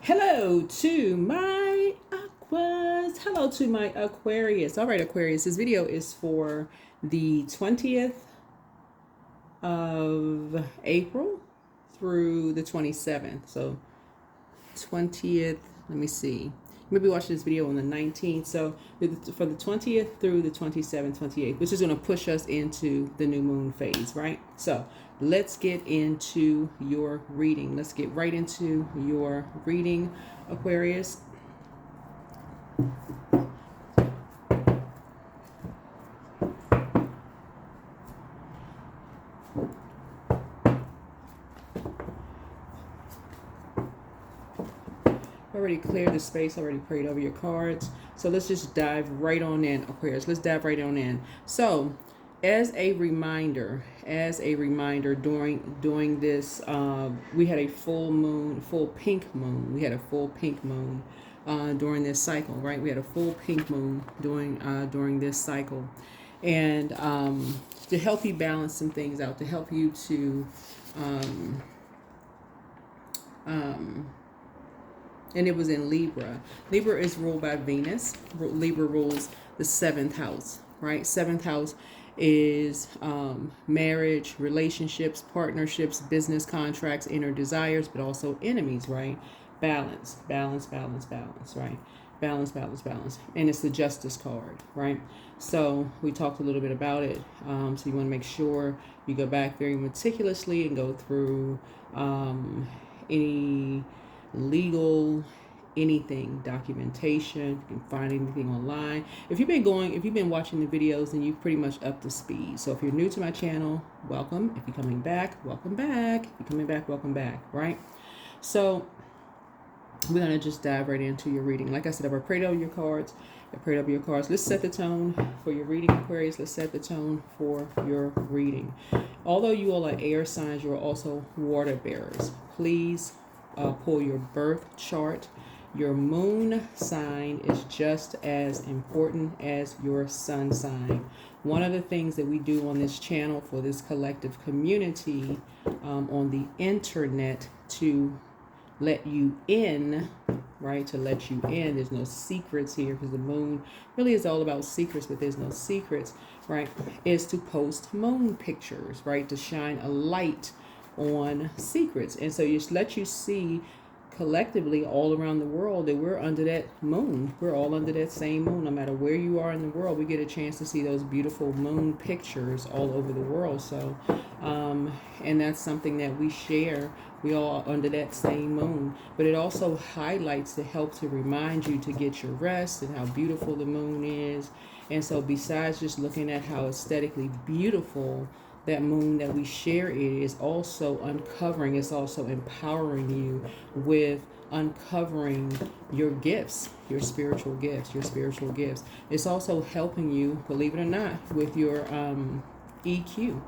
Hello to my Aquas. Hello to my Aquarius. All right, Aquarius, this video is for the 20th of April through the 27th. So 20th, let me see. Maybe watching this video on the 19th. So for the 20th through the 27th, 28th, which is going to push us into the new moon phase, right? So let's get into your reading. Let's get right into your reading, Aquarius. Already cleared the space, already prayed over your cards. So let's just dive right on in, Aquarius. Let's dive right on in. So as a reminder, during this, we had a full pink moon. We had a full pink moon during this cycle, right? We had a full pink moon during this cycle, and to help you balance some things out, to help you to and it was in Libra. Libra is ruled by Venus. Libra rules the seventh house, right? Seventh house is marriage, relationships, partnerships, business contracts, inner desires, but also enemies, right? Balance, right? Balance. And it's the Justice card, right? So we talked a little bit about it. So you want to make sure you go back very meticulously and go through any legal anything, documentation. You can find anything online. If you've been watching the videos, then you're pretty much up to speed. So if you're new to my channel, welcome. If you're coming back, welcome back. If you're coming back, welcome back, right? So we're going to just dive right into your reading. Like I said, I've prayed over your cards. Let's set the tone for your reading, Aquarius. Let's set the tone for your reading. Although you all are air signs, you are also water bearers. Please pull your birth chart. Your moon sign is just as important as your sun sign. One of the things that we do on this channel for this collective community on the internet to let you in, right? To let you in. There's no secrets here because the moon really is all about secrets, but there's no secrets, right? Is to post moon pictures, right? To shine a light on secrets. And so just let you see collectively all around the world that we're under that moon. We're all under that same moon. No matter where you are in the world, we get a chance to see those beautiful moon pictures all over the world. So and that's something that we share. We all are under that same moon, but it also highlights to help to remind you to get your rest and how beautiful the moon is. And so besides just looking at how aesthetically beautiful that moon that we share is also uncovering, it's also empowering you with uncovering your gifts, your spiritual gifts. It's also helping you, believe it or not, with your EQ,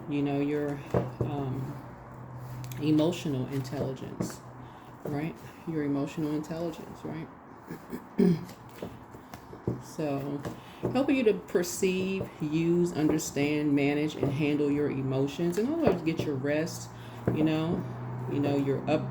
your emotional intelligence, right? Your emotional intelligence, right? So helping you to perceive, use, understand, manage, and handle your emotions, and also get your rest. You're up.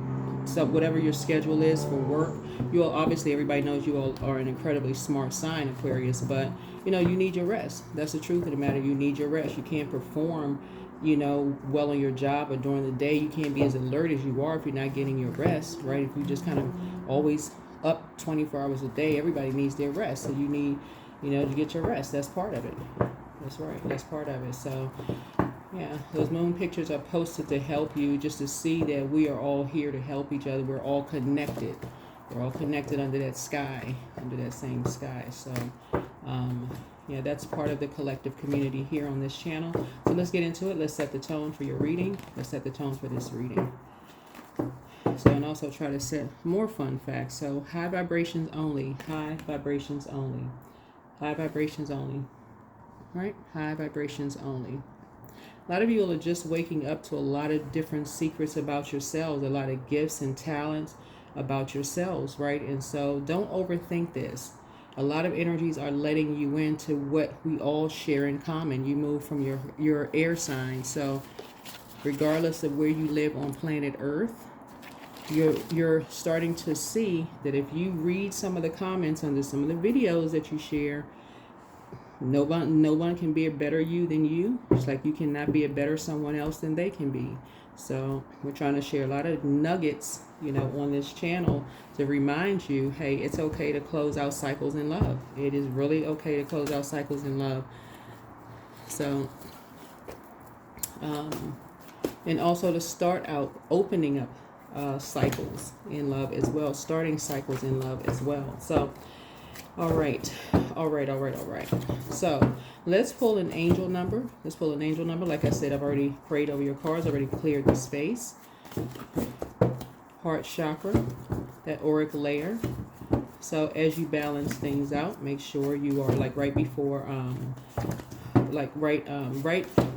So whatever your schedule is for work, you all, obviously everybody knows you all are an incredibly smart sign, Aquarius, but you need your rest. That's the truth of the matter. You need your rest. You can't perform well on your job, or during the day you can't be as alert as you are if you're not getting your rest, right? If you just kind of always up 24 hours a day, everybody needs their rest. So you need to get your rest. That's part of it. That's right. That's part of it. So yeah, those moon pictures are posted to help you, just to see that we are all here to help each other. We're all connected. We're all connected under that sky, under that same sky. So yeah, that's part of the collective community here on this channel. So let's get into it. Let's set the tone for your reading. Let's set the tone for this reading. So, and also try to set more fun facts. So high vibrations only, high vibrations only, high vibrations only, right? High vibrations only. A lot of you are just waking up to a lot of different secrets about yourselves, a lot of gifts and talents about yourselves, right? And so don't overthink this. A lot of energies are letting you into what we all share in common. You move from your air sign. So regardless of where you live on planet Earth, you're starting to see that if you read some of the comments under some of the videos that you share, no one can be a better you than you. It's like you cannot be a better someone else than they can be. So we're trying to share a lot of nuggets, on this channel to remind you, hey, it's okay to close out cycles in love. It is really okay to close out cycles in love. So, and also to start out opening up cycles in love as well, starting cycles in love as well. So, all right. So let's pull an angel number. Like I said, I've already prayed over your cards, already cleared the space. Heart chakra, that auric layer. So as you balance things out, make sure you are like right before,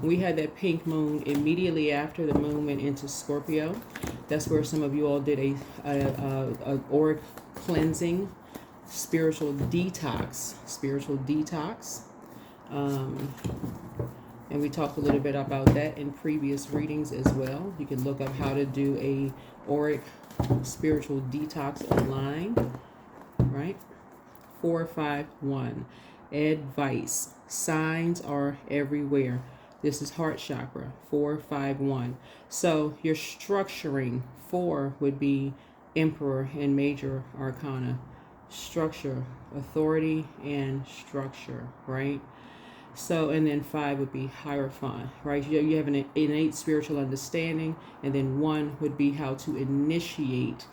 we had that pink moon immediately after the moon went into Scorpio. That's where some of you all did a auric cleansing, spiritual detox. And we talked a little bit about that in previous readings as well. You can look up how to do a auric spiritual detox online, right? 451. Advice. Signs are everywhere. This is heart chakra, 451. So your structuring, 4 would be Emperor and Major Arcana. Structure, authority, and structure, right? So, and then 5 would be Hierophant, right? You have an innate spiritual understanding, and then 1 would be how to initiate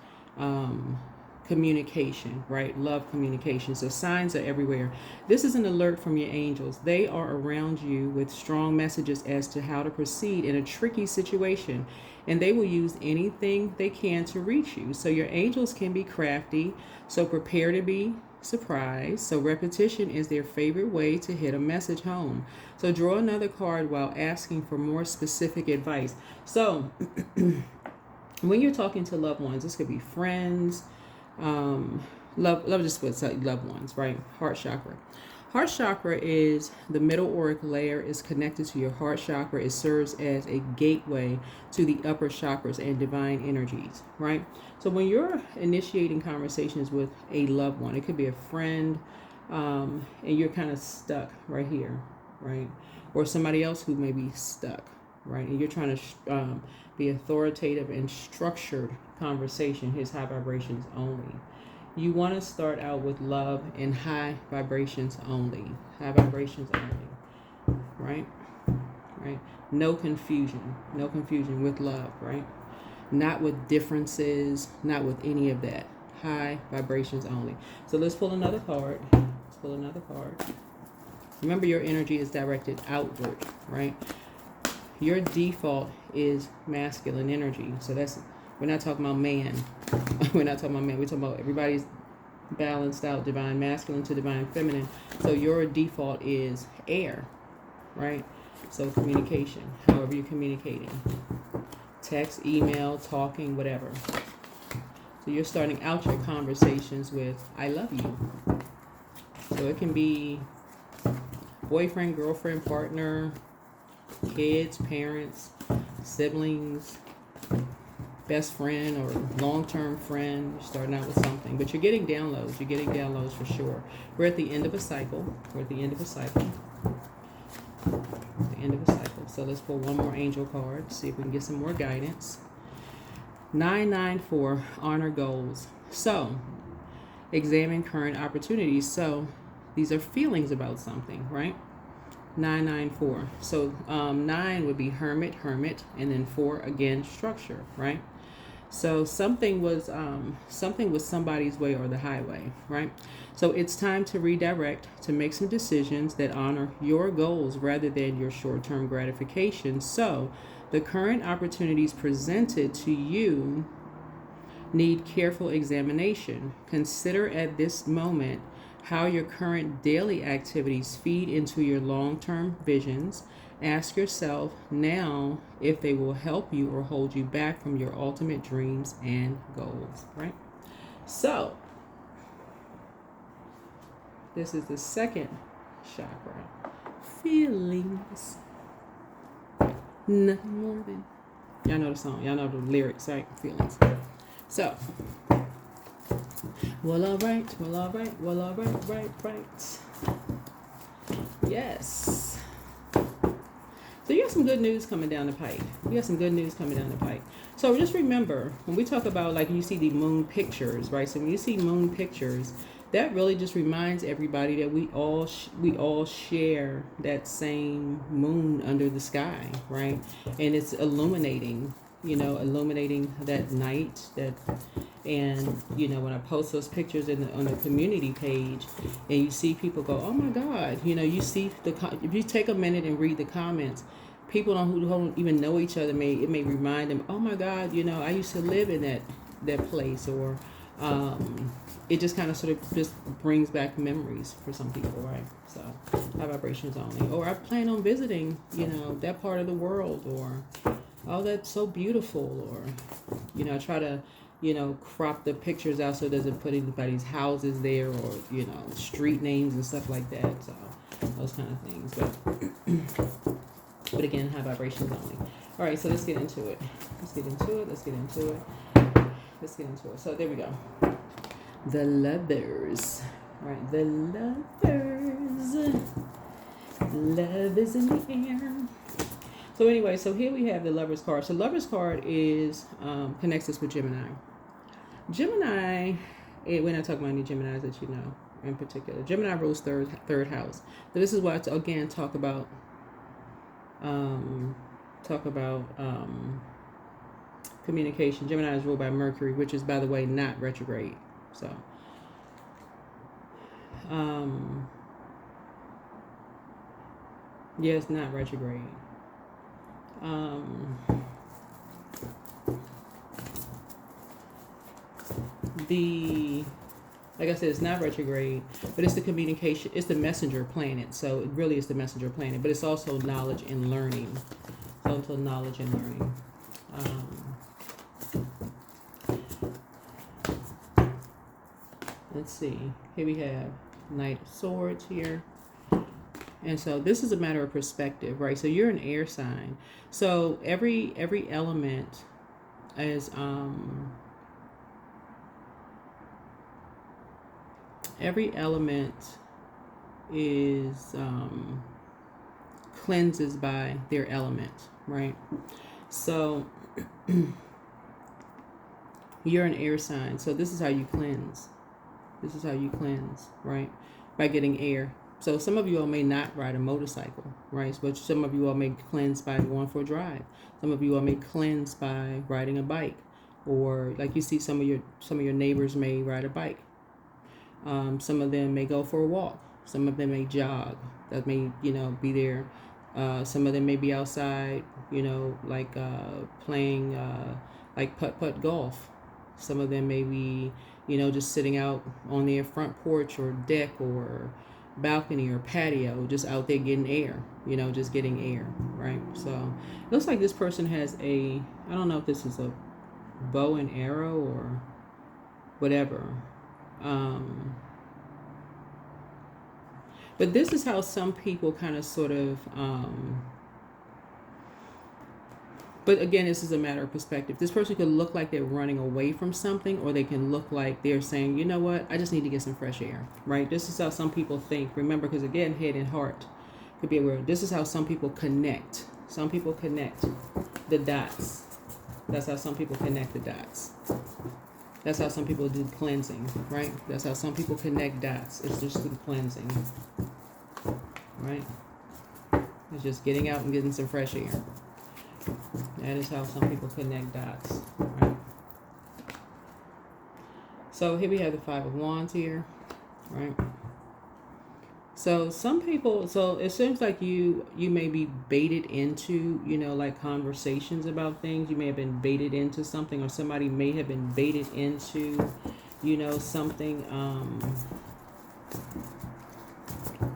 communication, right? Love communication. So signs are everywhere. This is an alert from your angels. They are around you with strong messages as to how to proceed in a tricky situation, and they will use anything they can to reach you. So your angels can be crafty, so prepare to be surprised. So repetition is their favorite way to hit a message home. So draw another card while asking for more specific advice. So when you're talking to loved ones, this could be friends, love just puts loved ones, right? Heart chakra is the middle auric layer, is connected to your heart chakra. It serves as a gateway to the upper chakras and divine energies, right? So when you're initiating conversations with a loved one, it could be a friend, and you're kind of stuck right here, right? Or somebody else who may be stuck, right? And you're trying to be authoritative and structured conversation. Here's high vibrations only. You want to start out with love and high vibrations only. High vibrations only, right? No confusion with love, right? Not with differences, not with any of that. High vibrations only. So let's pull another card. Remember, your energy is directed outward, right? Your default is masculine energy. So we're not talking about man. We're talking about everybody's balanced out, divine masculine to divine feminine. So your default is air, right? So communication, however you're communicating. Text, email, talking, whatever. So you're starting out your conversations with, I love you. So it can be boyfriend, girlfriend, partner, kids, parents, siblings, best friend or long-term friend. You're starting out with something, but you're getting downloads for sure. We're at the end of a cycle. So let's pull one more angel card, see if we can get some more guidance. 994, honor goals. So examine current opportunities. So these are feelings about something, right? 994. So 9 would be hermit, and then 4 again, structure, right? So something was somebody's way or the highway, right? So it's time to redirect, to make some decisions that honor your goals rather than your short-term gratification. So the current opportunities presented to you need careful examination. Consider at this moment how your current daily activities feed into your long-term visions. Ask yourself now if they will help you or hold you back from your ultimate dreams and goals, right? So, this is the second chakra. Feelings. Nothing more than... Y'all know the song. Y'all know the lyrics, right? Feelings. So, well, all right. Well, all right. Well, all right. Right. Yes. So you got some good news coming down the pike. You got some good news coming down the pike. So just remember, when we talk about, like, you see the moon pictures, right? So when you see moon pictures, that really just reminds everybody that we all share that same moon under the sky, right? And it's illuminating, illuminating that night. And when I post those pictures on the community page, and you see people go, "Oh my God!" You see if you take a minute and read the comments, people who don't even know each other it may remind them, "Oh my God, I used to live in that place," or it just kind of sort of just brings back memories for some people, right? So high vibrations only, or I plan on visiting, that part of the world, or oh, that's so beautiful, or I try to crop the pictures out so it doesn't put anybody's houses there, or street names and stuff like that. So those kind of things, but again, high vibrations only. All right, so let's get into it. So there we go. The lovers. All right, the lovers. Love is in the air. So anyway, so here we have the Lovers card. So Lovers card is connects us with Gemini. Gemini, we're not talking about any Geminis that you know in particular. Gemini rules third house. So this is what I again talk about communication. Gemini is ruled by Mercury, which is, by the way, not retrograde. So yeah, it's not retrograde. Like I said, it's not retrograde, but it's the communication, it's the messenger planet. So it really is the messenger planet, but it's also knowledge and learning. Let's see. Here we have Knight of Swords here. And so this is a matter of perspective, right? So you're an air sign. So every element is cleanses by their element, right? So you're an air sign. So this is how you cleanse. Right? By getting air. So some of you all may not ride a motorcycle, right? But some of you all may cleanse by going for a drive. Some of you all may cleanse by riding a bike, or like you see some of your neighbors may ride a bike. Some of them may go for a walk. Some of them may jog. That may be there. Some of them may be outside, like playing like putt golf. Some of them may be just sitting out on their front porch or deck or balcony or patio, just out there getting air, just getting air, right? So it looks like this person has I don't know if this is a bow and arrow or whatever. But this is how some people kind of sort of, but again, this is a matter of perspective. This person could look like they're running away from something, or they can look like they're saying, you know what, I just need to get some fresh air, right? This is how some people think. Remember, because again, head and heart could be aware. This is how some people connect. Some people connect the dots. That's how some people connect the dots. That's how some people do cleansing, right? That's how some people connect dots. It's just through cleansing, right? It's just getting out and getting some fresh air. That is how some people connect dots, right? So here we have the Five of Wands here, right? So some people, so it seems like you may be baited into, like conversations about things. You may have been baited into something, or somebody may have been baited into, something,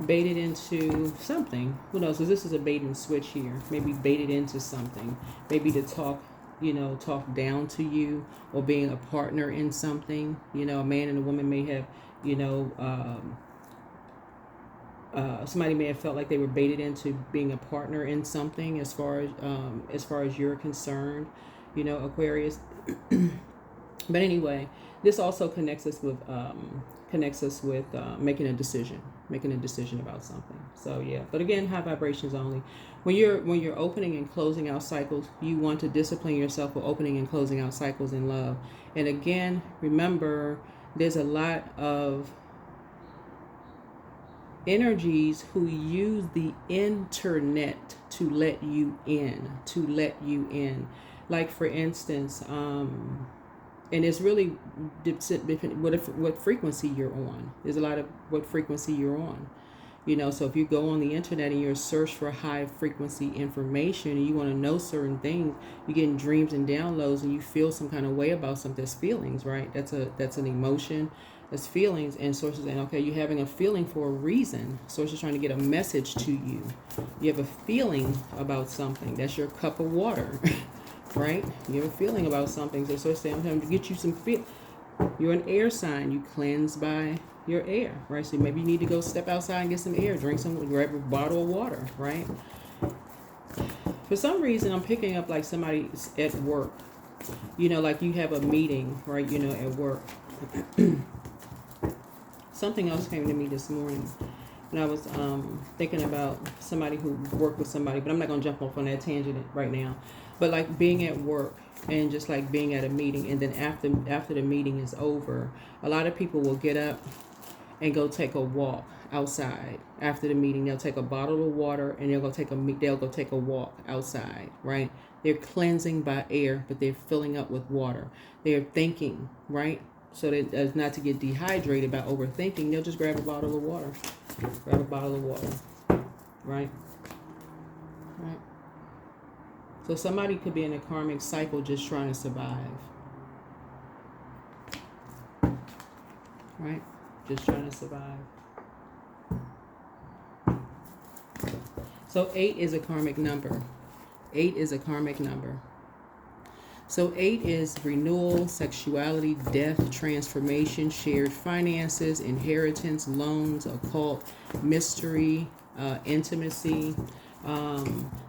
baited into something. Who knows? Because this is a bait and switch here. Maybe baited into something. Maybe to talk down to you, or being a partner in something. A man and a woman may have, somebody may have felt like they were baited into being a partner in something, as far as you're concerned, Aquarius. But anyway, this also connects us with making a decision about something. So yeah, but again, high vibrations only. When you're opening and closing out cycles, you want to discipline yourself for opening and closing out cycles in love. And again, remember, there's a lot of energies who use the internet to let you in. Like for instance, and it's really what frequency you're on. There's a lot of what frequency you're on. So if you go on the internet and you're search for high frequency information and you want to know certain things, you're getting dreams and downloads and you feel some kind of way about something. That's feelings, right? That's an emotion. That's feelings, and source is saying, okay, you're having a feeling for a reason. Source is trying to get a message to you. You have a feeling about something. That's your cup of water, right? You have a feeling about something. So source is saying, I'm trying to get you some feel. You're an air sign. You cleanse by your air, right? So maybe you need to go step outside and get some air, grab a bottle of water, right? For some reason, I'm picking up like somebody at work, like you have a meeting, right? At work. Something else came to me this morning, and I was thinking about somebody who worked with somebody, but I'm not going to jump off on that tangent right now. But like being at work and just like being at a meeting, and then after the meeting is over, a lot of people will get up and go take a walk outside after the meeting. They'll take a bottle of water and they'll go take a walk outside, right? They're cleansing by air, but they're filling up with water. They're thinking, right? So that as not to get dehydrated by overthinking, they'll just grab a bottle of water. Right? Right. So somebody could be in a karmic cycle just trying to survive. Right? Just trying to survive. So 8 is a karmic number. 8 is a karmic number. So 8 is renewal, sexuality, death, transformation, shared finances, inheritance, loans, occult, mystery, intimacy.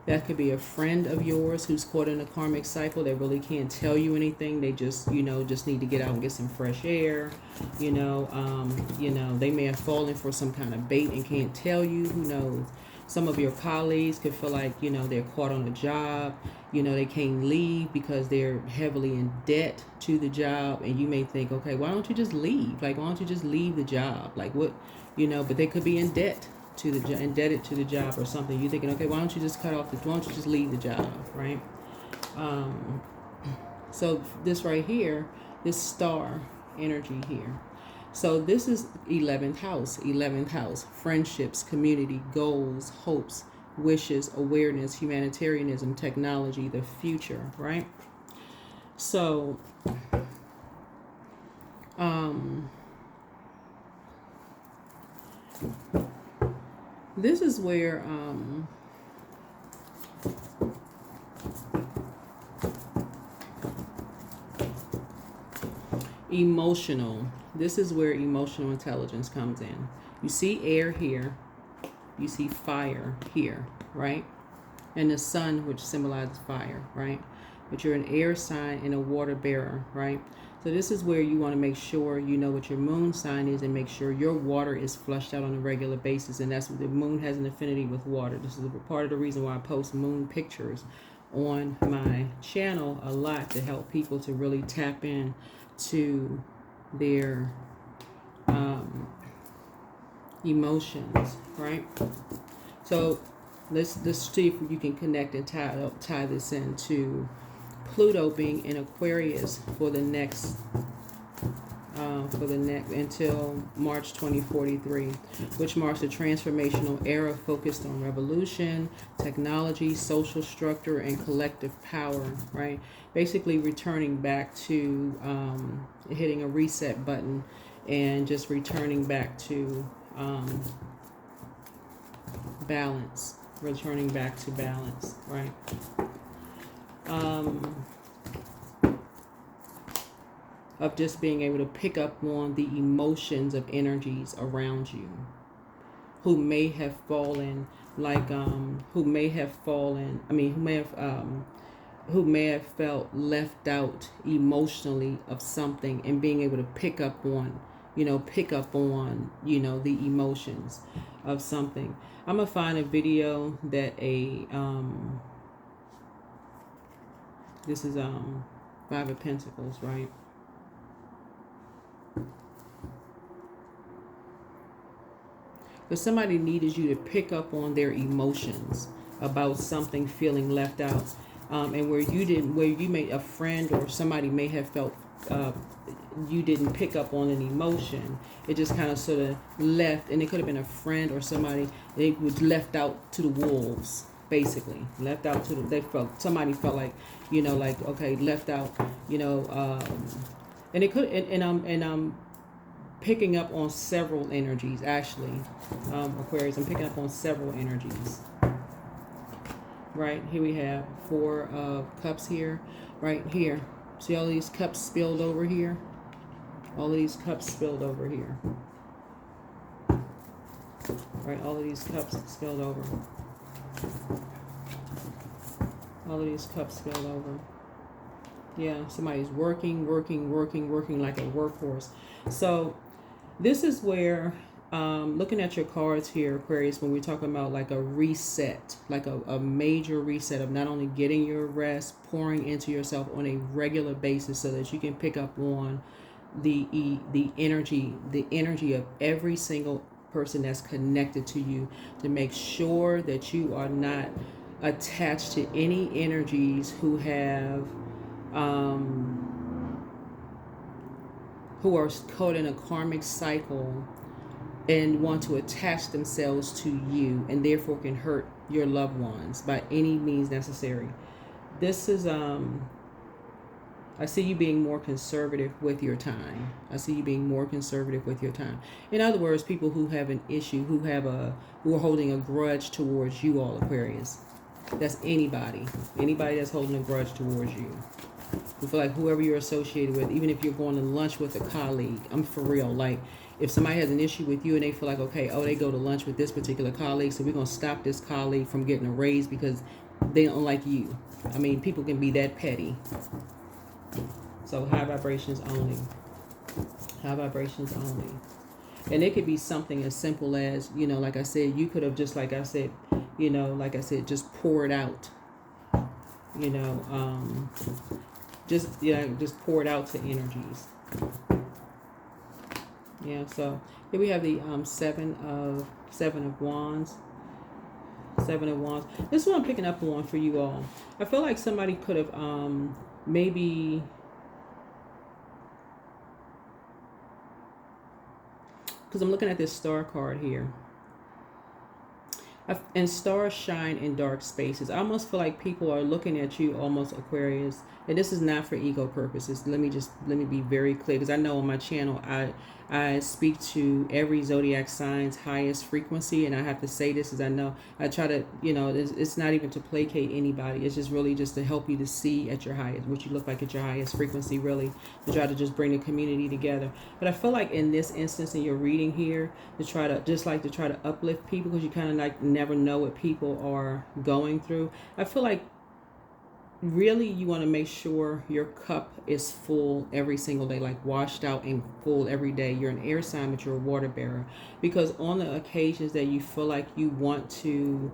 That could be a friend of yours who's caught in a karmic cycle. They really can't tell you anything. They just need to get out and get some fresh air. They may have fallen for some kind of bait and can't tell you. Who knows? Some of your colleagues could feel like, they're caught on a job. They can't leave because they're heavily in debt to the job. And you may think, okay, why don't you just leave? Like, why don't you just leave the job? Like what, but they could be in debt indebted to the job or something. You're thinking, okay, why don't you just leave the job, right? So this right here, this star energy here. So this is 11th house, friendships, community, goals, hopes, wishes, awareness, humanitarianism, technology, the future, right? So, this is where, this is where emotional intelligence comes in. You see air here, you see fire here, right? And the sun, which symbolizes fire, right? But you're an air sign and a water bearer, right? So this is where you want to make sure you know what your moon sign is and make sure your water is flushed out on a regular basis. And that's what the moon has an affinity with water. This is part of the reason why I post moon pictures on my channel a lot, to help people to really tap in to their emotions, right? So let's see if you can connect and tie this into Pluto being in Aquarius for the next until March 2043, which marks a transformational era focused on revolution, technology, social structure, and collective power, right? Basically returning back to hitting a reset button and just returning back to balance, right? Of just being able to pick up on the emotions of energies around you who may have fallen who may have felt left out emotionally of something, and being able to pick up on, you know, the emotions of something. I'm gonna find a video that this is Five of Pentacles, right? But somebody needed you to pick up on their emotions about something feeling left out, and where you made a friend or somebody may have felt you didn't pick up on an emotion. It just kind of sort of left, and it could have been a friend or somebody. It was left out to the wolves, basically. Left out to somebody felt like, you know, like, okay, left out, you know, and it could, and I'm picking up on several energies, actually, Aquarius. I'm picking up on several energies. Right, here we have Four of Cups here, right here. See all these cups spilled over here? All of these cups spilled over here. Right, all of these cups spilled over. All of these cups spilled over. Yeah, somebody's working like a workhorse. So this is where, looking at your cards here, Aquarius, when we're talking about like a reset, like a major reset of not only getting your rest, pouring into yourself on a regular basis so that you can pick up on the energy of every single person that's connected to you, to make sure that you are not attached to any energies who have who are caught in a karmic cycle and want to attach themselves to you, and therefore can hurt your loved ones by any means necessary. This is I see you being more conservative with your time. I see you being more conservative with your time. In other words, people who have an issue, who are holding a grudge towards you all, Aquarius. That's anybody that's holding a grudge towards you. You feel like whoever you're associated with, even if you're going to lunch with a colleague, I'm for real. Like, if somebody has an issue with you and they feel like, okay, they go to lunch with this particular colleague, so we're going to stop this colleague from getting a raise because they don't like you. I mean, people can be that petty. So high vibrations only. High vibrations only. And it could be something as simple as, you know, like I said, you could have just, like I said, you know, like I said, just pour it out. You know, just pour it out to energies. Yeah, so here we have the seven of wands. Seven of Wands. This is what I'm picking up on for you all. I feel like somebody could have maybe, because I'm looking at this star card here. And stars shine in dark spaces. I almost feel like people are looking at you, almost, Aquarius. And this is not for ego purposes. Let me be very clear, because I know on my channel I speak to every zodiac sign's highest frequency, and I have to say this, as I know I try to, you know, it's not even to placate anybody. It's just really just to help you to see at your highest, what you look like at your highest frequency, really, to try to just bring the community together. But I feel like in this instance, in your reading here, to try to uplift people, because you kind of like never know what people are going through. I feel like really you want to make sure your cup is full every single day, like washed out and full every day. You're an air sign, but you're a water bearer, because on the occasions that you feel like you want to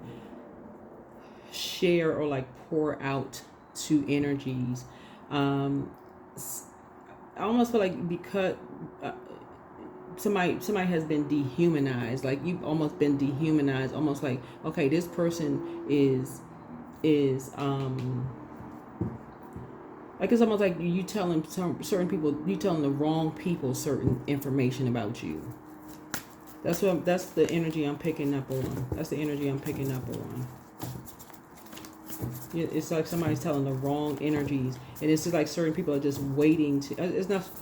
share or like pour out to energies, I almost feel like because somebody has been dehumanized, like you've almost been dehumanized, almost like, okay, this person is like, it's almost like you telling certain people, you telling the wrong people certain information about you. That's the energy I'm picking up on. That's the energy I'm picking up on. It's like somebody's telling the wrong energies, and it's just like certain people are just waiting to.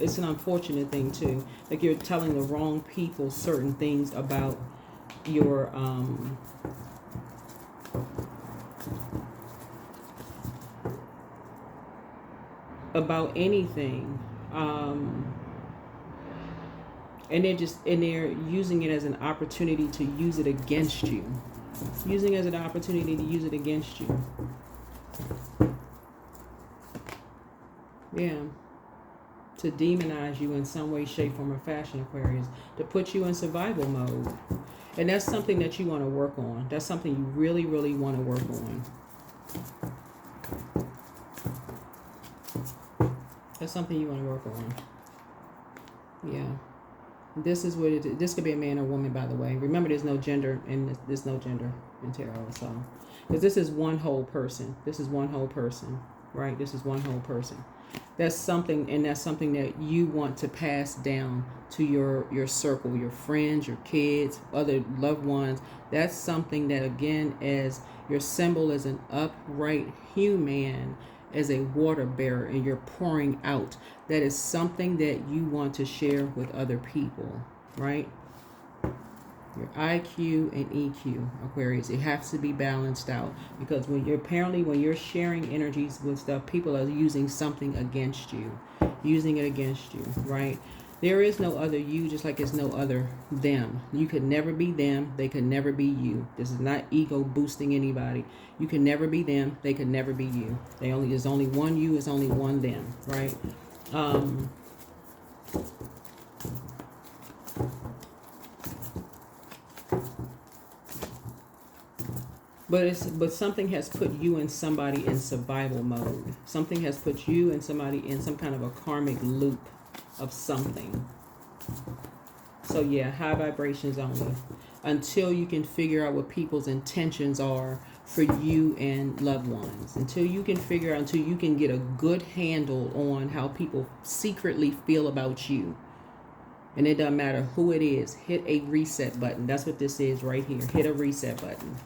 It's an unfortunate thing too. Like you're telling the wrong people certain things about your about anything, and they're using it as an opportunity to use it against you. Using it as an opportunity to use it against you. Yeah. To demonize you in some way, shape, form, or fashion, Aquarius. To put you in survival mode. And that's something that you want to work on. That's something you really, really want to work on. That's something you want to work on. Yeah. This is what it is. This could be a man or woman, by the way. Remember, there's no gender in there's no gender in tarot. So, because this is one whole person. This is one whole person, right? This is one whole person. That's something, and that's something that you want to pass down to your circle, your friends, your kids, other loved ones. That's something that, again, as your symbol as an upright human, as a water bearer, and you're pouring out. That is something that you want to share with other people, right? Your IQ and EQ, Aquarius, it has to be balanced out, because when you're sharing energies with stuff, people are using something against you, using it against you, right? There is no other you, just like there's no other them. You could never be them. They could never be you. This is not ego boosting anybody. You can never be them. They could never be you. There's only one you. There's only one them, right? But something has put you and somebody in survival mode. Something has put you and somebody in some kind of a karmic loop of something. So yeah, high vibrations only. Until you can figure out what people's intentions are for you and loved ones. Until you can get a good handle on how people secretly feel about you. And it doesn't matter who it is. Hit a reset button. That's what this is right here. Hit a reset button.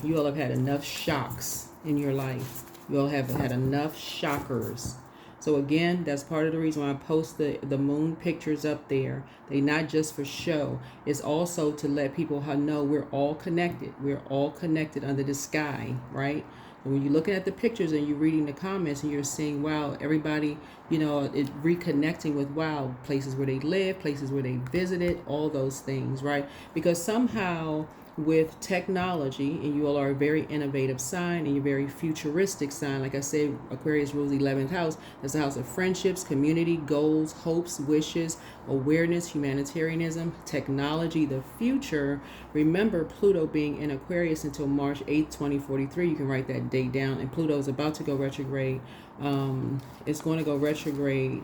You all have had enough shocks in your life. You all have had enough shockers. So again, that's part of the reason why I post the moon pictures up there. They're not just for show. It's also to let people know we're all connected. We're all connected under the sky, right? And when you're looking at the pictures and you're reading the comments and you're seeing, wow, everybody, is reconnecting with, wow, places where they live, places where they visited, all those things, right? Because somehow with technology, and you all are a very innovative sign and you're very futuristic sign. Like I said, Aquarius rules 11th house. That's the house of friendships, community, goals, hopes, wishes, awareness, humanitarianism, technology, the future. Remember, Pluto being in Aquarius until March 8th, 2043. You can write that date down. And Pluto is about to go retrograde. It's going to go retrograde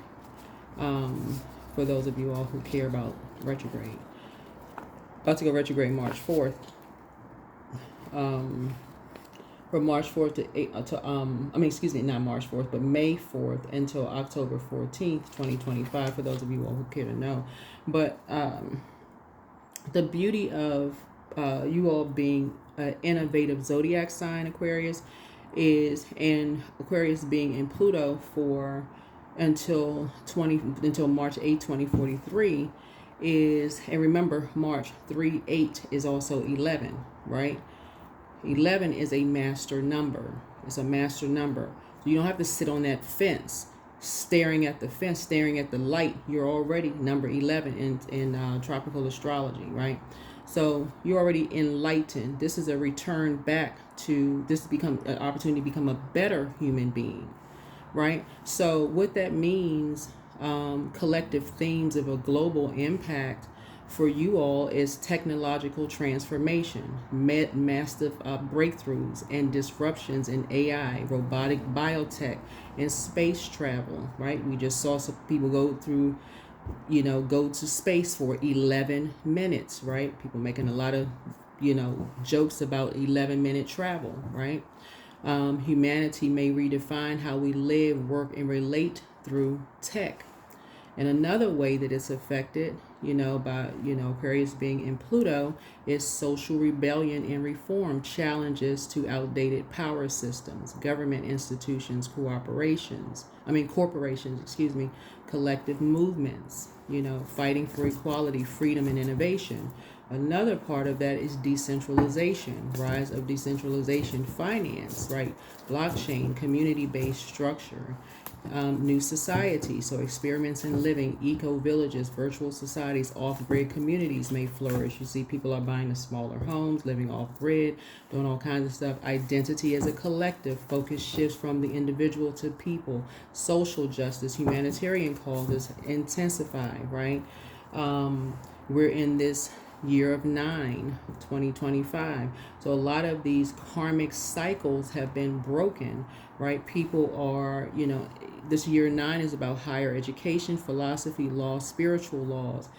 for those of you all who care about retrograde. About to go retrograde March 4th. From March 4th to not March 4th, but May 4th until October 14th, 2025, for those of you all who care to know. But the beauty of you all being an innovative zodiac sign, Aquarius, and Aquarius being in Pluto for until March 8, 2043, and remember, March 3/8 is also 11, right? 11 is a master number. It's a master number. So you don't have to sit on that fence, staring at the fence, staring at the light. You're already number 11 in tropical astrology, right? So you're already enlightened. This is a return back to, this become an opportunity to become a better human being, right? So what that means, collective themes of a global impact for you all is technological transformation, massive breakthroughs and disruptions in AI, robotic, biotech, and space travel, right? We just saw some people go to space for 11 minutes, right? People making a lot of, jokes about 11-minute travel, right? Humanity may redefine how we live, work, and relate through tech. And another way that it's affected, by, Aquarius being in Pluto, is social rebellion and reform, challenges to outdated power systems, government institutions, corporations, collective movements, fighting for equality, freedom, and innovation. Another part of that is decentralization, rise of decentralization, finance, right? Blockchain, community-based structure, new society. So experiments in living, eco-villages, virtual societies, off-grid communities may flourish. You see people are buying the smaller homes, living off-grid, doing all kinds of stuff. Identity as a collective, focus shifts from the individual to people. Social justice, humanitarian causes intensify, right? We're in this year of 9, 2025. So a lot of these karmic cycles have been broken, right? People are, this year 9 is about higher education, philosophy, law, spiritual laws.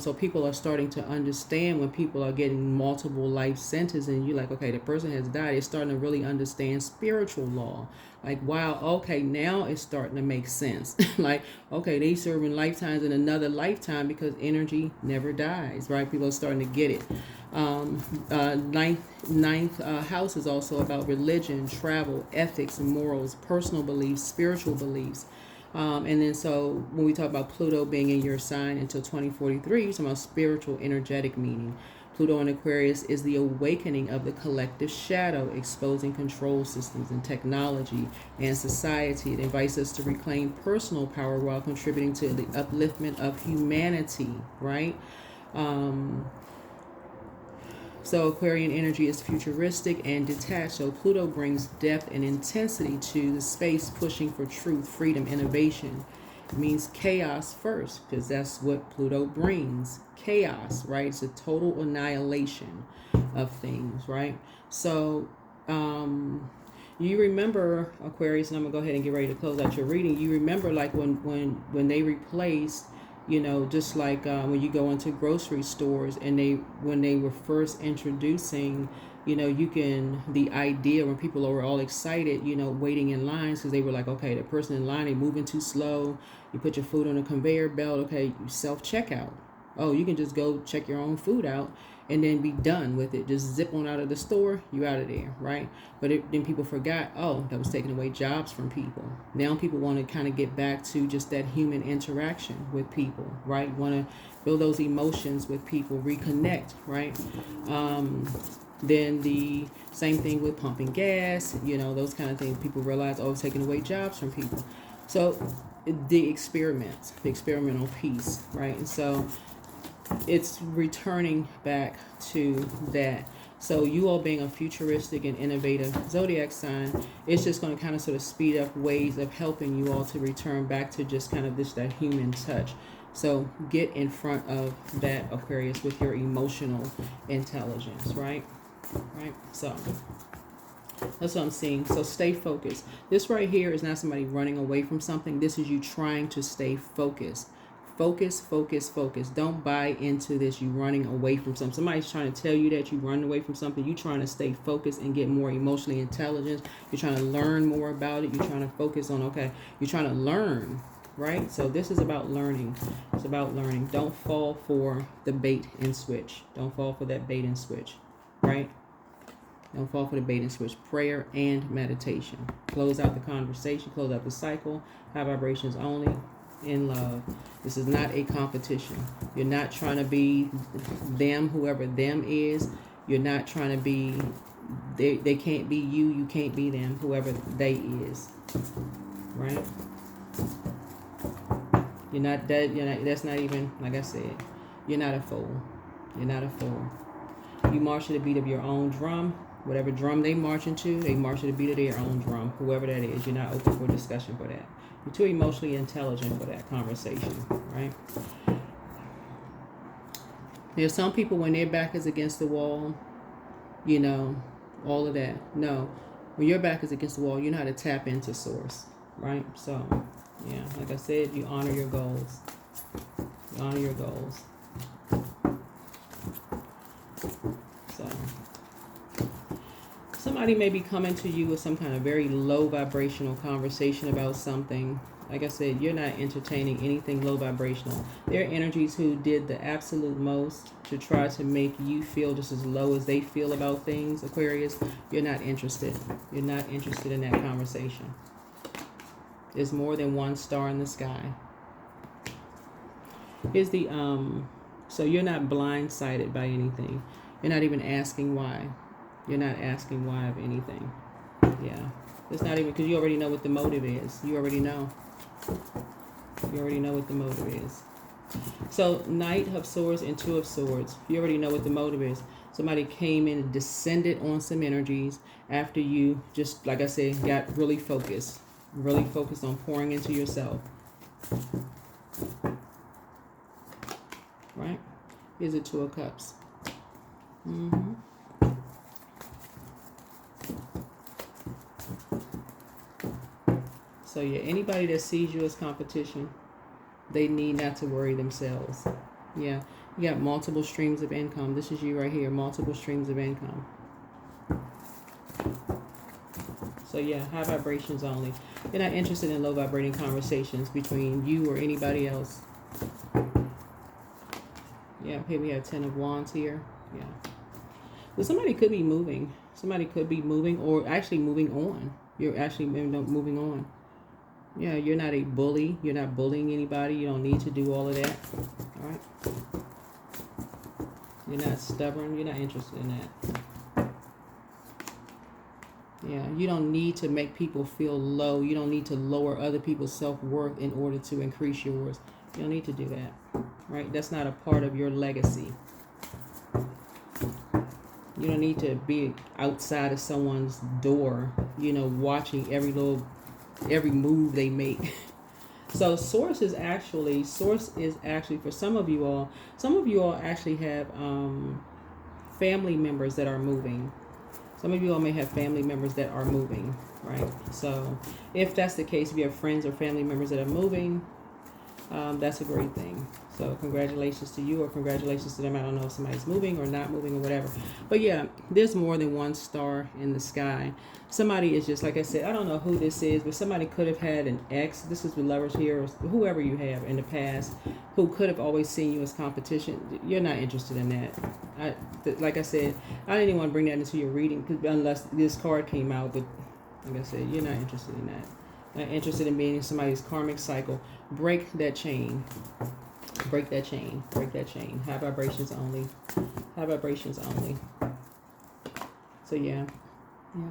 So people are starting to understand when people are getting multiple life sentences and you're like, okay, the person has died. They're starting to really understand spiritual law. Like, wow, okay, now it's starting to make sense. Like, okay, they serving lifetimes in another lifetime because energy never dies, right? People are starting to get it. Ninth house is also about religion, travel, ethics, and morals, personal beliefs, spiritual beliefs. And then so when we talk about Pluto being in your sign until 2043, you're talking about spiritual, energetic meaning. Pluto in Aquarius is the awakening of the collective shadow, exposing control systems and technology and society. It invites us to reclaim personal power while contributing to the upliftment of humanity, right? So Aquarian energy is futuristic and detached. So Pluto brings depth and intensity to the space, pushing for truth, freedom, innovation. It means chaos first, because that's what Pluto brings. Chaos, right? It's a total annihilation of things, right? So you remember, Aquarius, and I'm going to go ahead and get ready to close out your reading. You remember like when they replaced, just like when you go into grocery stores and when they were first introducing, the idea when people were all excited, waiting in lines because they were like, okay, the person in line, they moving too slow. You put your food on a conveyor belt. Okay, you self-checkout. Oh, you can just go check your own food out and then be done with it. Just zip on out of the store, you out of there, right? But then people forgot, oh, that was taking away jobs from people. Now people want to kind of get back to just that human interaction with people, right? Want to build those emotions with people, reconnect, right? Then the same thing with pumping gas, those kind of things. People realize, oh, it's taking away jobs from people. So the experimental piece, right? And so it's returning back to that. So you all being a futuristic and innovative zodiac sign, it's just going to kind of sort of speed up ways of helping you all to return back to just kind of that human touch. So get in front of that, Aquarius, with your emotional intelligence, right? So that's what I'm seeing. So stay focused. This right here is not somebody running away from something. This is you trying to stay focused. Focus. Don't buy into this. You running away from something. Somebody's trying to tell you that you run away from something. You trying to stay focused and get more emotionally intelligent. You're trying to learn more about it. You're trying to focus on, okay, you're trying to learn, right? So this is about learning. It's about learning. Don't fall for the bait and switch. Don't fall for that bait and switch, right? Don't fall for the bait and switch. Prayer and meditation. Close out the conversation. Close out the cycle. High vibrations only. In love. This is not a competition. You're not trying to be them, whoever them is. You're not trying to be, they can't be you, you can't be them, whoever they is. Right? You're not that, that's not even, like I said, you're not a fool. You're not a fool. You march to the beat of your own drum. Whatever drum they march into, they march to the beat of their own drum. Whoever that is, you're not open for discussion for that. You're too emotionally intelligent for that conversation, right? There's some people when their back is against the wall, all of that. No, when your back is against the wall, you know how to tap into source, right? So, yeah, like I said, you honor your goals. You honor your goals. So, somebody may be coming to you with some kind of very low vibrational conversation about something. Like I said, you're not entertaining anything low vibrational. There are energies who did the absolute most to try to make you feel just as low as they feel about things, Aquarius. You're not interested. You're not interested in that conversation. There's more than one star in the sky. Here's the So you're not blindsided by anything. You're not even asking why. You're not asking why of anything. Yeah. It's not even, because you already know what the motive is. You already know. You already know what the motive is. So Knight of Swords and Two of Swords. You already know what the motive is. Somebody came in and descended on some energies after you just, like I said, got really focused. Really focused on pouring into yourself. Right? Here's a Two of Cups. Mm-hmm. So yeah, anybody that sees you as competition, they need not to worry themselves. Yeah, you got multiple streams of income. This is you right here, multiple streams of income. So yeah, high vibrations only. You're not interested in low vibrating conversations between you or anybody else. Yeah, here we have 10 of Wands here. Yeah. Well, somebody could be moving. Somebody could be moving or actually moving on. You're actually moving on. Yeah, you're not a bully. You're not bullying anybody. You don't need to do all of that. All right. You're not stubborn. You're not interested in that. Yeah, you don't need to make people feel low. You don't need to lower other people's self-worth in order to increase yours. You don't need to do that. Right? That's not a part of your legacy. You don't need to be outside of someone's door, watching every move they make. So source is actually for some of you all actually have family members that are moving. Some of you all may have family members that are moving, right? So if that's the case, if you have friends or family members that are moving, that's a great thing. So congratulations to you or congratulations to them. I don't know if somebody's moving or not moving or whatever. But yeah, there's more than one star in the sky. Somebody is just, like I said, I don't know who this is, but somebody could have had an ex. This is with lovers here, or whoever you have in the past, who could have always seen you as competition. You're not interested in that. Like I said, I didn't even want to bring that into your reading unless this card came out. But like I said, you're not interested in that. Not interested in being in somebody's karmic cycle. Break that chain. Break that chain. Break that chain. High vibrations only. High vibrations only. So yeah. Yeah.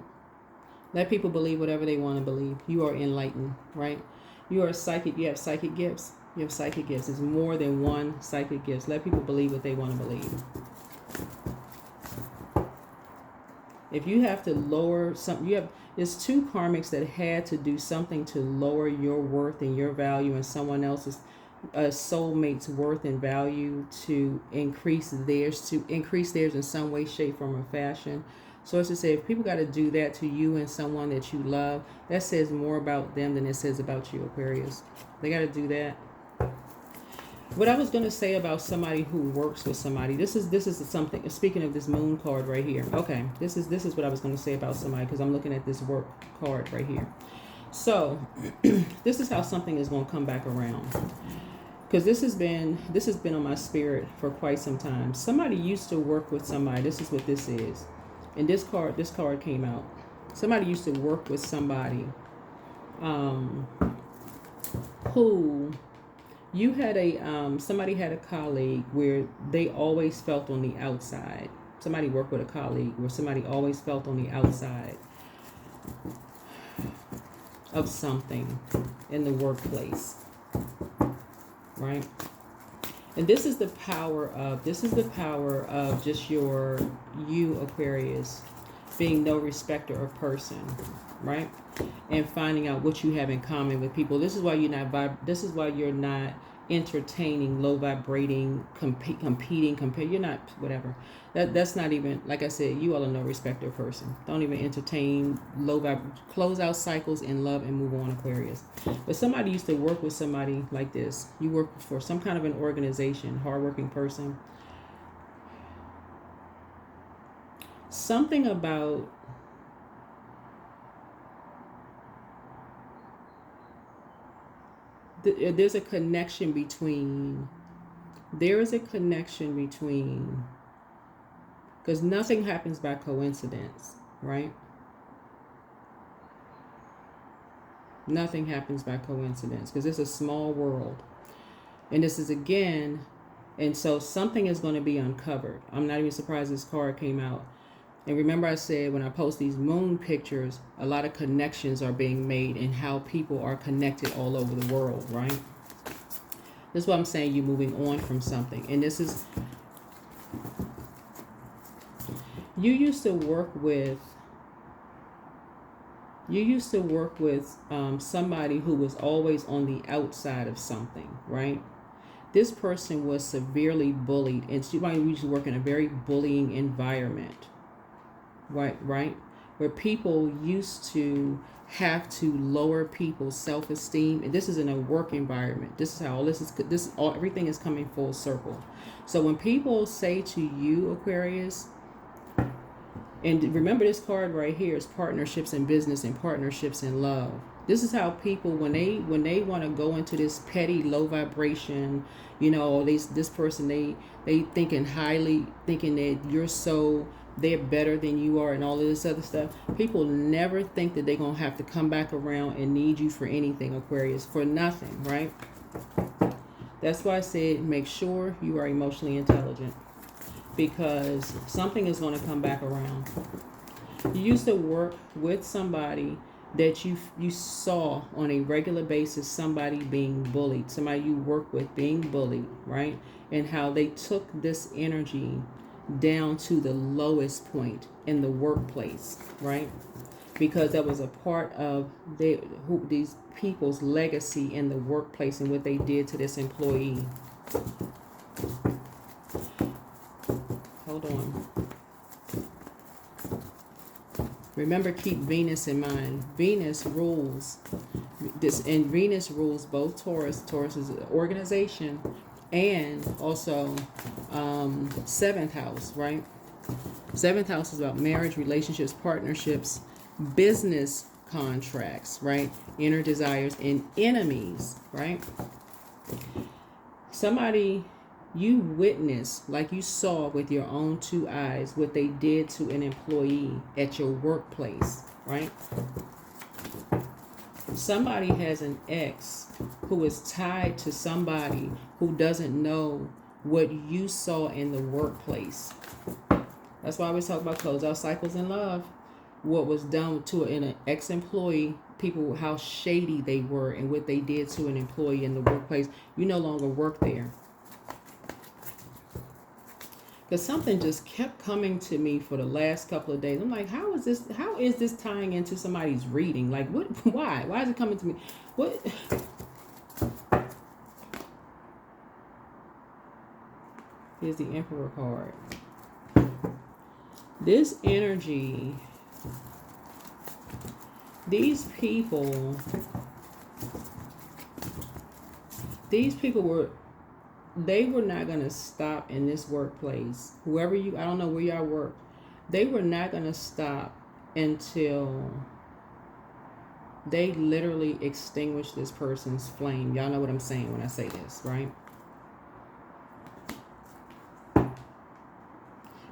Let people believe whatever they want to believe. You are enlightened, right? You are psychic. You have psychic gifts. You have psychic gifts. There's more than one psychic gifts. Let people believe what they want to believe. If you have to lower something, there's two karmics that had to do something to lower your worth and your value and someone else's soulmate's worth and value to increase theirs in some way, shape, form, or fashion. So as to say, if people got to do that to you and someone that you love, that says more about them than it says about you, Aquarius. They got to do that. What I was going to say about somebody who works with somebody, this is something, speaking of this moon card right here. Okay, this is what I was going to say about somebody, because I'm looking at this work card right here. So this is how something is going to come back around, because this has been on my spirit for quite some time. Somebody used to work with somebody. This is what this is. And this card came out. Somebody used to work with somebody who you had somebody had a colleague where they always felt on the outside. Somebody worked with a colleague where somebody always felt on the outside of something in the workplace, right? And this is the power of just you Aquarius being no respecter of person, right? And finding out what you have in common with people. This is why you're not entertaining low vibrating competing. You're not, whatever. That's not even, like I said, you all are no respecter of person. Don't even entertain close out cycles in love and move on, Aquarius. But somebody used to work with somebody like this. You work for some kind of an organization, hardworking person. Something about there is a connection between, because nothing happens by coincidence, right? Nothing happens by coincidence, because it's a small world. And this is, again, And so something is going to be uncovered. I'm not even surprised this card came out. And remember I said when I post these moon pictures, a lot of connections are being made and how people are connected all over the world, right? This is what I'm saying, you're moving on from something. And this is, you used to work with somebody who was always on the outside of something, right? This person was severely bullied, and she might usually work in a very bullying environment, right? Where people used to have to lower people's self-esteem, and this is in a work environment. This is how everything is coming full circle. So when people say to you, Aquarius, and remember this card right here is partnerships in business and partnerships in love. This is how people, when they want to go into this petty, low vibration, this person, they thinking highly, thinking that they're better than you are and all of this other stuff. People never think that they're going to have to come back around and need you for anything, Aquarius, for nothing, right? That's why I said make sure you are emotionally intelligent, because something is going to come back around. You used to work with somebody that you saw on a regular basis, somebody being bullied, somebody you work with being bullied, right? And how they took this energy down to the lowest point in the workplace, right? Because that was a part of these people's legacy in the workplace and what they did to this employee. Hold on. Remember, keep Venus in mind. Venus rules this, and Venus rules both Taurus. Taurus is an organization, and also 7th house, right? 7th house is about marriage, relationships, partnerships, business contracts, right? Inner desires and enemies, right? Somebody you witnessed, like you saw with your own 2 eyes, what they did to an employee at your workplace, right? Somebody has an ex who is tied to somebody who doesn't know what you saw in the workplace. That's why I always talk about close out cycles in love. What was done to an ex-employee, people, how shady they were and what they did to an employee in the workplace. You no longer work there. Because something just kept coming to me for the last couple of days. I'm like, how is this tying into somebody's reading? Like, what? Why is it coming to me? What? Here's the Emperor card. This energy, these people were not going to stop in this workplace. I don't know where y'all work. They were not going to stop until they literally extinguished this person's flame. Y'all know what I'm saying when I say this, right?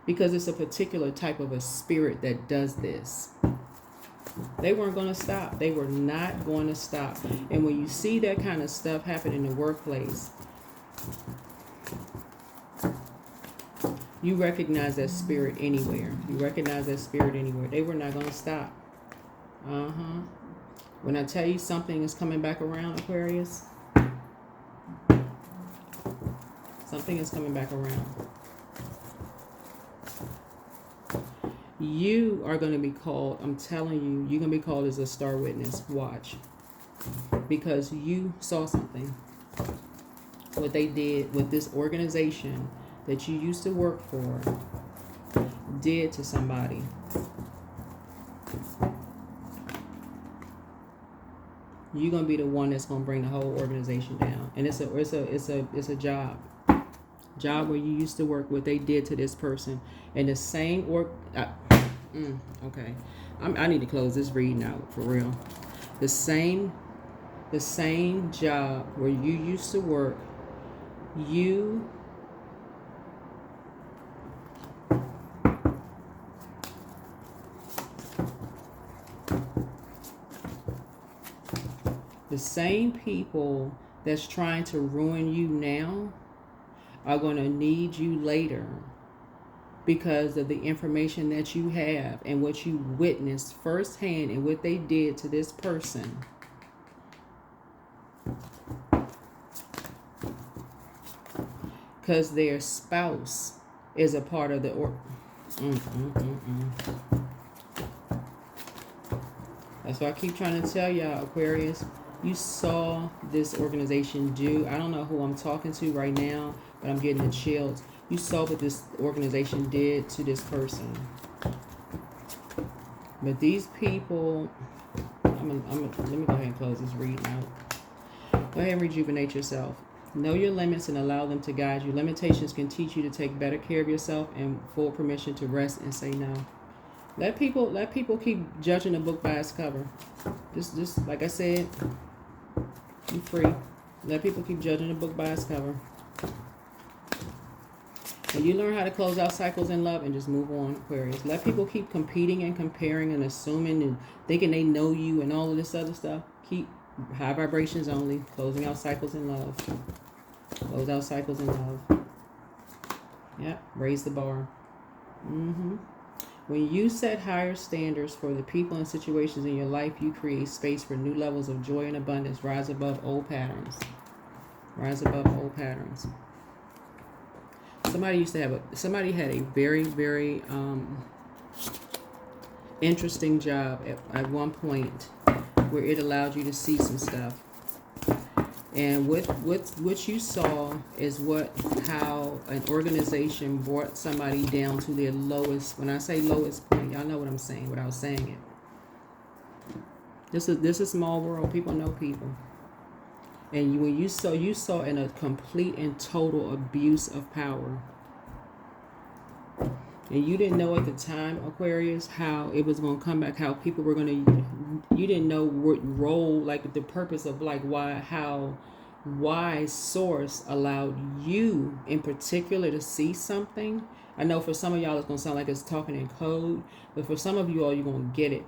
Because it's a particular type of a spirit that does this. They weren't going to stop. They were not going to stop. And when you see that kind of stuff happen in the workplace, you recognize that spirit anywhere. They were not going to stop. When I tell you something is coming back around, Aquarius, something is coming back around. You are going to be called, I'm telling you, you're going to be called as a star witness. Watch. Because you saw something. What they did with this organization that you used to work for did to somebody. You're going to be the one that's going to bring the whole organization down. And it's a job where you used to work, what they did to this person. And the same okay. I need to close this reading out for real. The same job where you used to work, the same people that's trying to ruin you now are going to need you later because of the information that you have and what you witnessed firsthand and what they did to this person. Because their spouse is a part of the That's why I keep trying to tell y'all, Aquarius, you saw this organization do. I don't know who I'm talking to right now, but I'm getting the chills. You saw what this organization did to this person. But these people, let me go ahead and close this reading out. Go ahead and rejuvenate yourself. Know your limits and allow them to guide you. Limitations can teach you to take better care of yourself and full permission to rest and say no. Let people keep judging a book by its cover. Just like I said, you're free. Let people keep judging a book by its cover. When you learn how to close out cycles in love and just move on, Aquarius. Let people keep competing and comparing and assuming and thinking they know you and all of this other stuff. Keep high vibrations only. Closing out cycles in love. Close out cycles in love. Yep. Raise the bar. When you set higher standards for the people and situations in your life, you create space for new levels of joy and abundance. Rise above old patterns. Rise above old patterns. Somebody had a very, very interesting job at one point where it allowed you to see some stuff. And what you saw is how an organization brought somebody down to their lowest. When I say lowest point, y'all know what I'm saying without saying it. This is a small world. People know people. And when you saw in a complete and total abuse of power. And you didn't know at the time, Aquarius, how it was going to come back, how people were going to, you didn't know what role, like the purpose of like why source allowed you in particular to see something. I know for some of y'all it's going to sound like it's talking in code, but for some of you all, you're going to get it.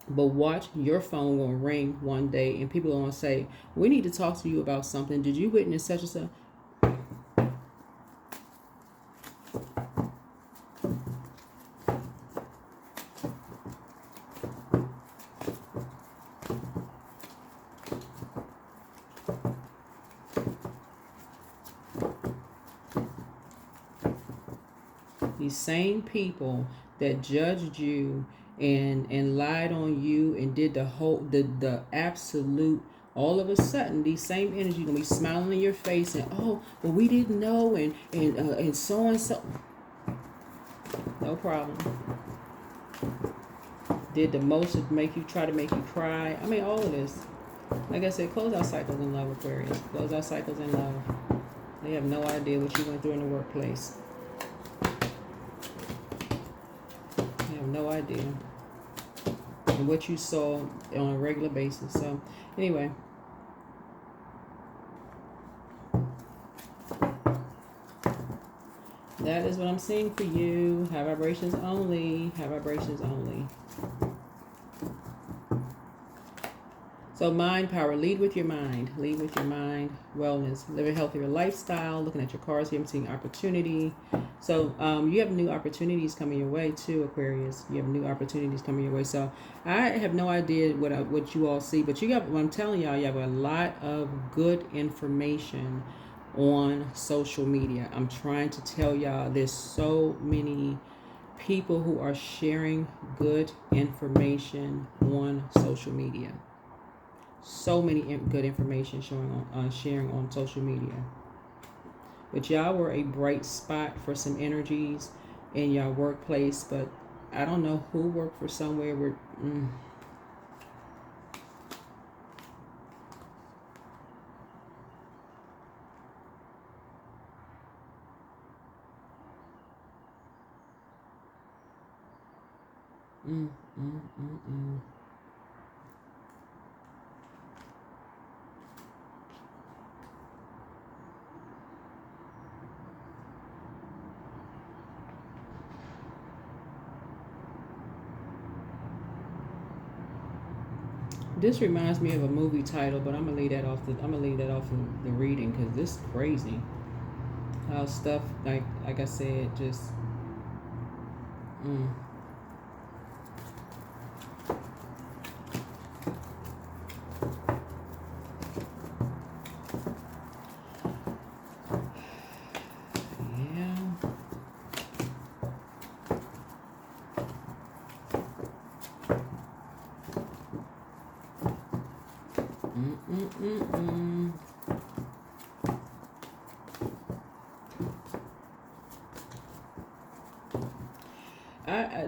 But watch, your phone will ring one day and people are going to say, we need to talk to you about something. Did you witness such and such? These same people that judged you and lied on you and did the absolute, all of a sudden these same energy gonna be smiling in your face and well we didn't know and so and so. No problem. Did the most to try to make you cry. I mean, all of this. Like I said, close out cycles in love, Aquarius. Close out cycles in love. They have no idea what you went through in the workplace. They have no idea. And what you saw on a regular basis. So, anyway. That is what I'm seeing for you. High vibrations only. High vibrations only. So mind power, lead with your mind. Lead with your mind. Wellness, live a healthier lifestyle. Looking at your cards here, I'm seeing opportunity. So you have new opportunities coming your way too, Aquarius. You have new opportunities coming your way. So I have no idea what you all see, but I'm telling y'all, you have a lot of good information on social media. I'm trying to tell y'all, there's so many people who are sharing good information on social media. So many good information sharing on social media. But y'all were a bright spot for some energies in your workplace. But I don't know who worked for somewhere where. This reminds me of a movie title, but I'm gonna leave that off the reading because this is crazy. How stuff, like I said, just yeah.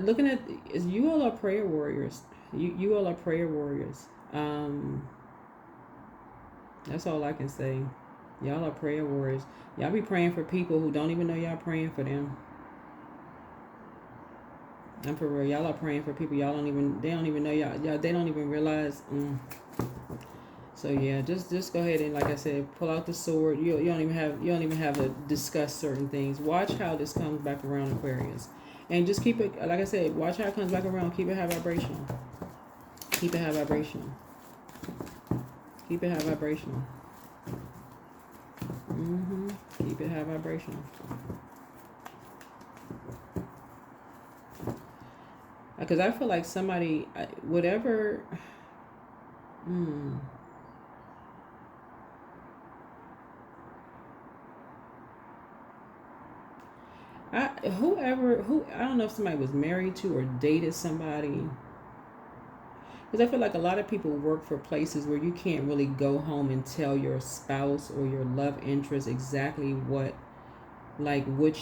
Looking at is you all are prayer warriors. You all are prayer warriors. That's all I can say. Y'all are prayer warriors. Y'all be praying for people who don't even know y'all praying for them. I'm for real. Y'all are praying for people y'all don't even, they don't even know y'all they don't even realize. So yeah, just go ahead and, like I said, pull out the sword. You don't even have to discuss certain things. Watch how this comes back around, Aquarius, and just keep it, like I said, watch how it comes back around. Keep it high vibrational. Keep it high vibrational. Keep it high vibrational. Keep it high vibrational. Because I feel like somebody, whatever. Who I don't know if somebody was married to or dated somebody. Because I feel like a lot of people work for places where you can't really go home and tell your spouse or your love interest exactly what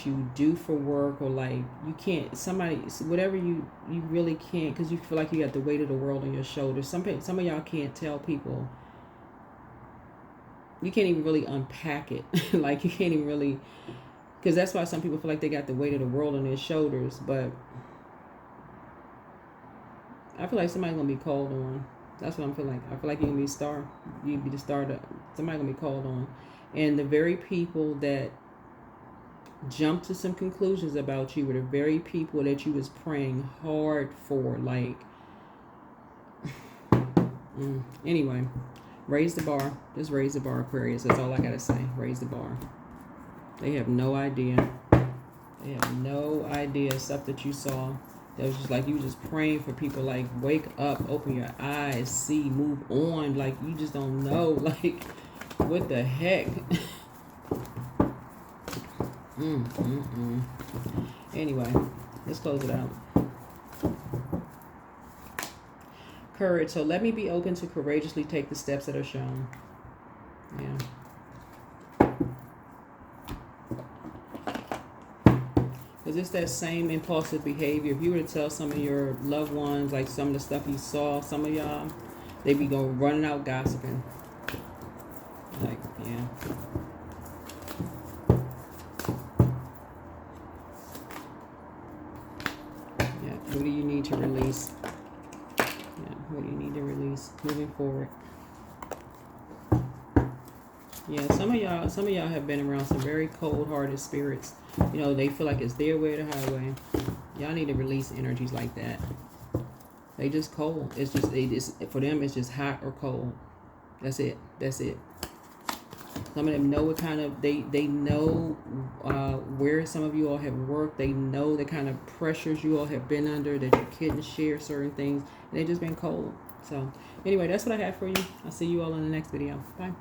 you do for work, or like you can't, whatever you really can't, because you feel like you got the weight of the world on your shoulders. Some of y'all can't tell people. You can't even really unpack it. Like you can't even really, because that's why some people feel like they got the weight of the world on their shoulders. But I feel like somebody's gonna be called on. That's what I feel like. I feel like you're gonna be a star. You'd be the star. Somebody's gonna be called on, and the very people that jump to some conclusions about you were the very people that you was praying hard for. Like, anyway, raise the bar. Just raise the bar, Aquarius. That's all I gotta say. Raise the bar. They have no idea. They have no idea stuff that you saw. That was just like you were just praying for people. Like, wake up, open your eyes, see, move on. Like, you just don't know. Like, what the heck? Anyway, let's close it out. Courage. So let me be open to courageously take the steps that are shown. Yeah. Because it's that same impulsive behavior. If you were to tell some of your loved ones, like some of the stuff you saw, some of y'all, they be going running out gossiping. Like, yeah. What do you need to release? Yeah, what do you need to release moving forward? Yeah, some of y'all have been around some very cold-hearted spirits. You know, they feel like it's their way or the highway. Y'all need to release energies like that. They just cold. It's just for them. It's just hot or cold. That's it. That's it. Some of them know what kind of they know where some of you all have worked. They know the kind of pressures you all have been under, that you couldn't share certain things, and they've just been cold. So anyway, that's what I have for you. I'll see you all in the next video. Bye.